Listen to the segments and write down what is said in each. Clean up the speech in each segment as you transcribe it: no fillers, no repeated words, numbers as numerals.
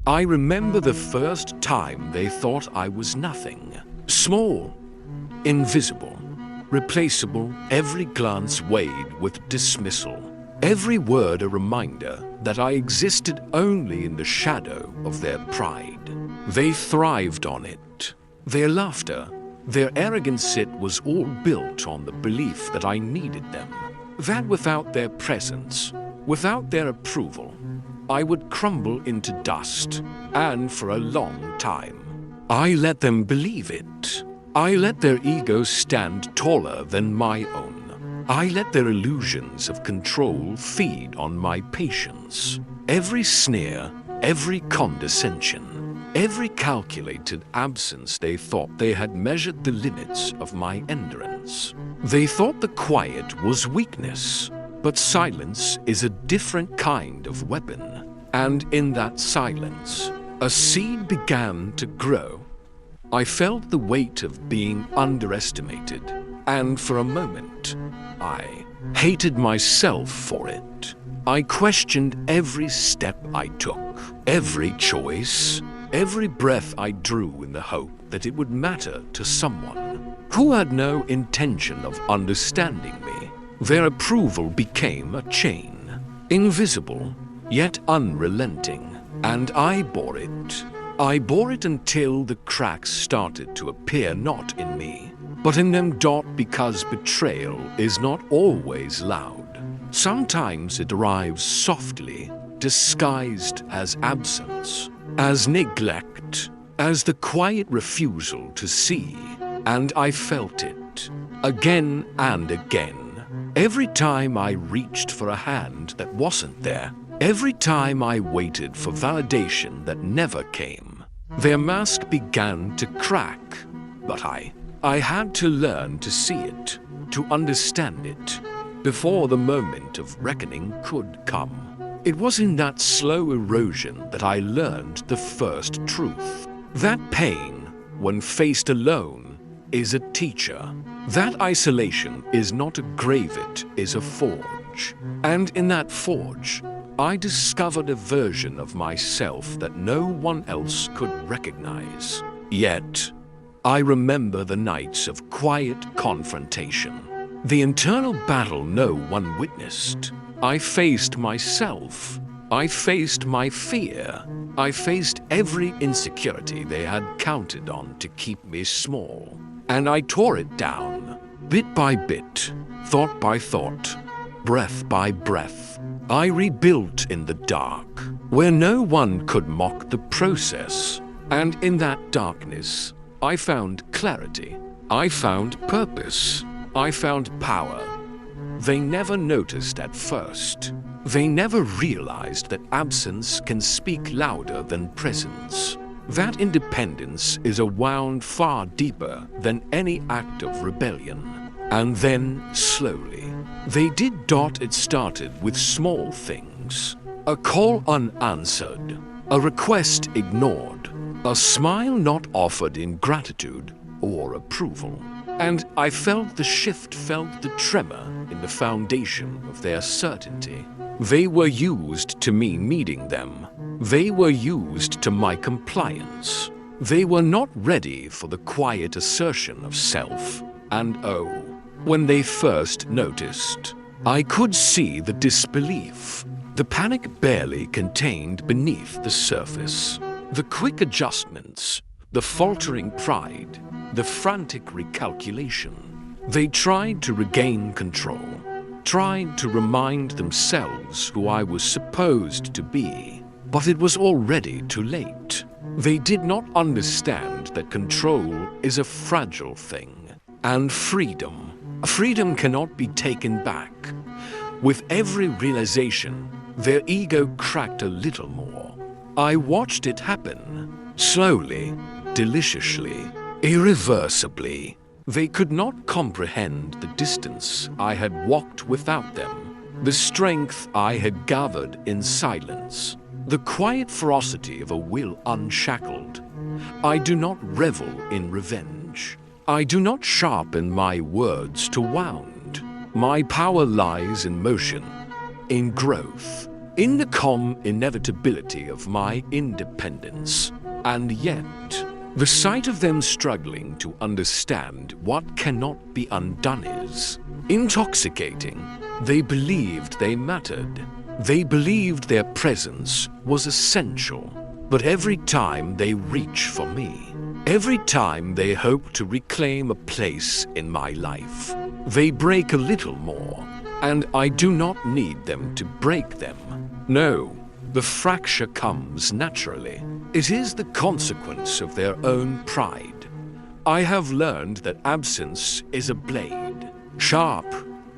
I remember the first time they thought I was nothing. Small, invisible, replaceable, every glance weighed with dismissal. Every word a reminder that I existed only in the shadow of their pride. They thrived on it. Their laughter, their arrogant sit was all built on the belief that I needed them. That without their presence, without their approval, I would crumble into dust, and for a long time. I let them believe it. I let their egos stand taller than my own. I let their illusions of control feed on my patience. Every sneer, every condescension, every calculated absence, they thought they had measured the limits of my endurance. They thought the quiet was weakness, but silence is a different kind of weapon. And in that silence, a seed began to grow. I felt the weight of being underestimated, and for a moment, I hated myself for it. I questioned every step I took, every choice, every breath I drew in the hope that it would matter to someone who had no intention of understanding me. Their approval became a chain, invisible, yet unrelenting, and I bore it. I bore it until the cracks started to appear not in me, but in them. Because betrayal is not always loud. Sometimes it arrives softly, disguised as absence, as neglect, as the quiet refusal to see, and I felt it again and again. Every time I reached for a hand that wasn't there, every time I waited for validation that never came, their mask began to crack. But I had to learn to see it, to understand it, before the moment of reckoning could come. It was in that slow erosion that I learned the first truth. That pain, when faced alone, is a teacher. That isolation is not a grave, it is a forge. And in that forge, I discovered a version of myself that no one else could recognize. Yet, I remember the nights of quiet confrontation, the internal battle no one witnessed. I faced myself. I faced my fear. I faced every insecurity they had counted on to keep me small. And I tore it down, bit by bit, thought by thought, breath by breath. I rebuilt in the dark, where no one could mock the process. And in that darkness, I found clarity. I found purpose. I found power. They never noticed at first. They never realized that absence can speak louder than presence. That independence is a wound far deeper than any act of rebellion. And then, slowly, they did. It started with small things. A call unanswered, a request ignored, a smile not offered in gratitude or approval. And I felt the shift, felt the tremor in the foundation of their certainty. They were used to me meeting them. They were used to my compliance. They were not ready for the quiet assertion of self. And oh, when they first noticed, I could see the disbelief, the panic barely contained beneath the surface, the quick adjustments, the faltering pride, the frantic recalculation. They tried to regain control, tried to remind themselves who I was supposed to be, but it was already too late. They did not understand that control is a fragile thing, and freedom cannot be taken back. With every realization, their ego cracked a little more. I watched it happen, slowly, deliciously, irreversibly. They could not comprehend the distance I had walked without them, the strength I had gathered in silence, the quiet ferocity of a will unshackled. I do not revel in revenge. I do not sharpen my words to wound. My power lies in motion, in growth, in the calm inevitability of my independence. And yet, the sight of them struggling to understand what cannot be undone is intoxicating. They believed they mattered. They believed their presence was essential. But every time they reach for me, every time they hope to reclaim a place in my life, they break a little more. And I do not need them to break them. No, the fracture comes naturally. It is the consequence of their own pride. I have learned that absence is a blade, sharp,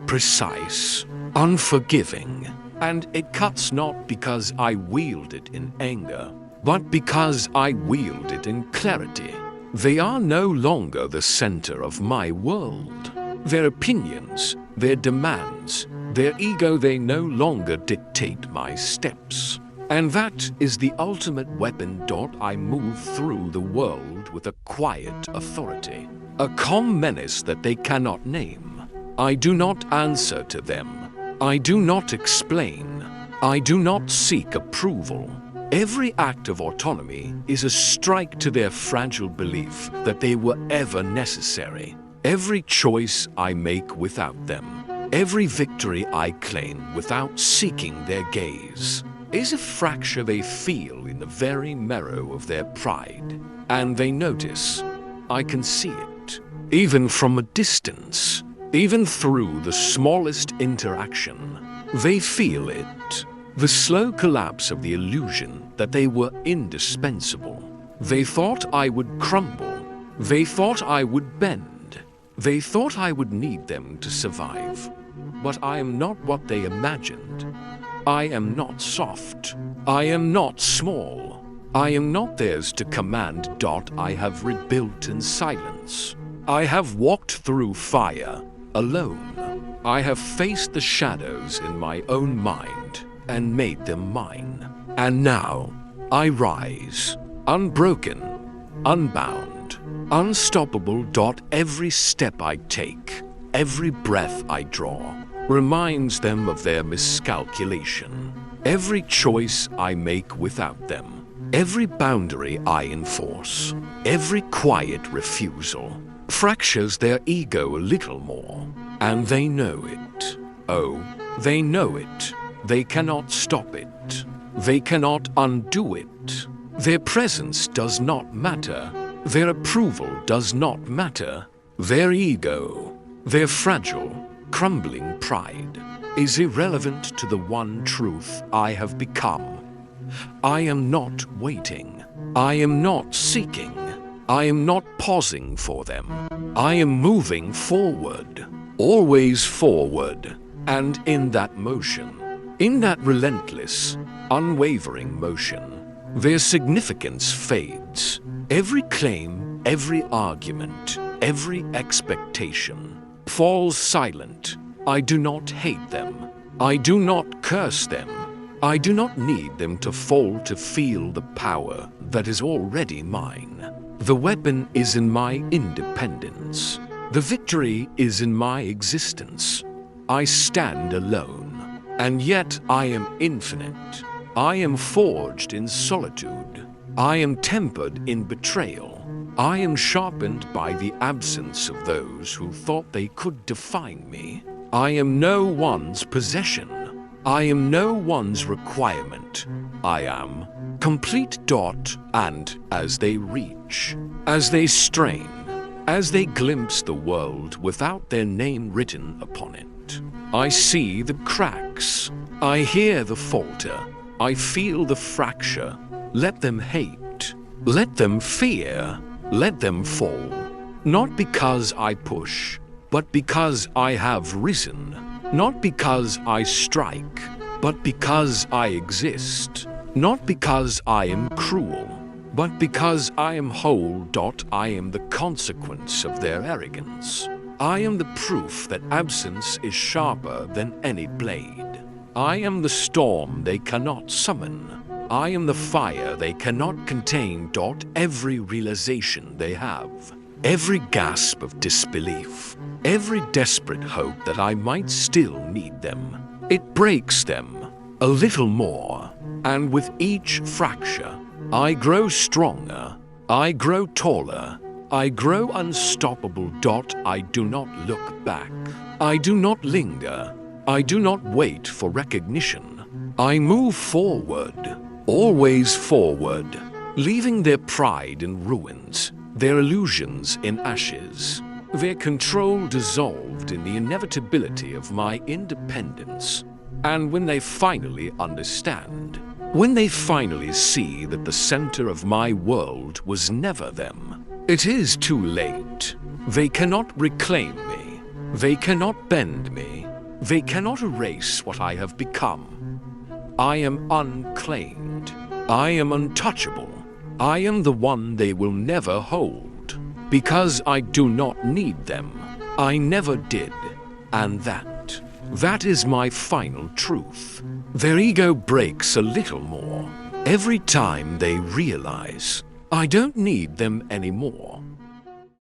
precise, unforgiving, and it cuts not because I wield it in anger, but because I wield it in clarity. They are no longer the center of my world. Their opinions, their demands, their ego, they no longer dictate my steps. And that is the ultimate weapon. I move through the world with a quiet authority, a calm menace that they cannot name. I do not answer to them. I do not explain. I do not seek approval. Every act of autonomy is a strike to their fragile belief that they were ever necessary. Every choice I make without them, every victory I claim without seeking their gaze, is a fracture they feel in the very marrow of their pride. And they notice. I can see it, even from a distance, even through the smallest interaction. They feel it, the slow collapse of the illusion that they were indispensable. They thought I would crumble. They thought I would bend. They thought I would need them to survive. But I am not what they imagined. I am not soft. I am not small. I am not theirs to command. I have rebuilt in silence. I have walked through fire alone. I have faced the shadows in my own mind and made them mine. And now I rise, unbroken, unbound, unstoppable. Every step I take, every breath I draw, reminds them of their miscalculation. Every choice I make without them, every boundary I enforce, every quiet refusal, fractures their ego a little more. And they know it. Oh, they know it. They cannot stop it. They cannot undo it. Their presence does not matter. Their approval does not matter. Their ego, their fragile, crumbling pride, is irrelevant to the one truth I have become. I am not waiting. I am not seeking. I am not pausing for them. I am moving forward, always forward. And in that motion, in that relentless, unwavering motion, their significance fades. Every claim, every argument, every expectation falls silent. I do not hate them. I do not curse them. I do not need them to fall to feel the power that is already mine. The weapon is in my independence. The victory is in my existence. I stand alone, and yet I am infinite. I am forged in solitude. I am tempered in betrayal. I am sharpened by the absence of those who thought they could define me. I am no one's possession. I am no one's requirement. I am complete. And as they reach, as they strain, as they glimpse the world without their name written upon it, I see the cracks. I hear the falter. I feel the fracture. Let them hate. Let them fear. Let them fall. Not because I push, but because I have risen. Not because I strike, but because I exist. Not because I am cruel, but because I am whole. I am the consequence of their arrogance. I am the proof that absence is sharper than any blade. I am the storm they cannot summon. I am the fire they cannot contain. Every realization they have, every gasp of disbelief, every desperate hope that I might still need them, it breaks them. a little more, and with each fracture, I grow stronger, I grow taller, I grow unstoppable. I do not look back. I do not linger. I do not wait for recognition. I move forward, always forward, leaving their pride in ruins, their illusions in ashes, their control dissolved in the inevitability of my independence. And when they finally understand, when they finally see that the center of my world was never them, it is too late. They cannot reclaim me. They cannot bend me. They cannot erase what I have become. I am unclaimed. I am untouchable. I am the one they will never hold. Because I do not need them. I never did. And that is my final truth. Their ego breaks a little more every time they realize I don't need them anymore.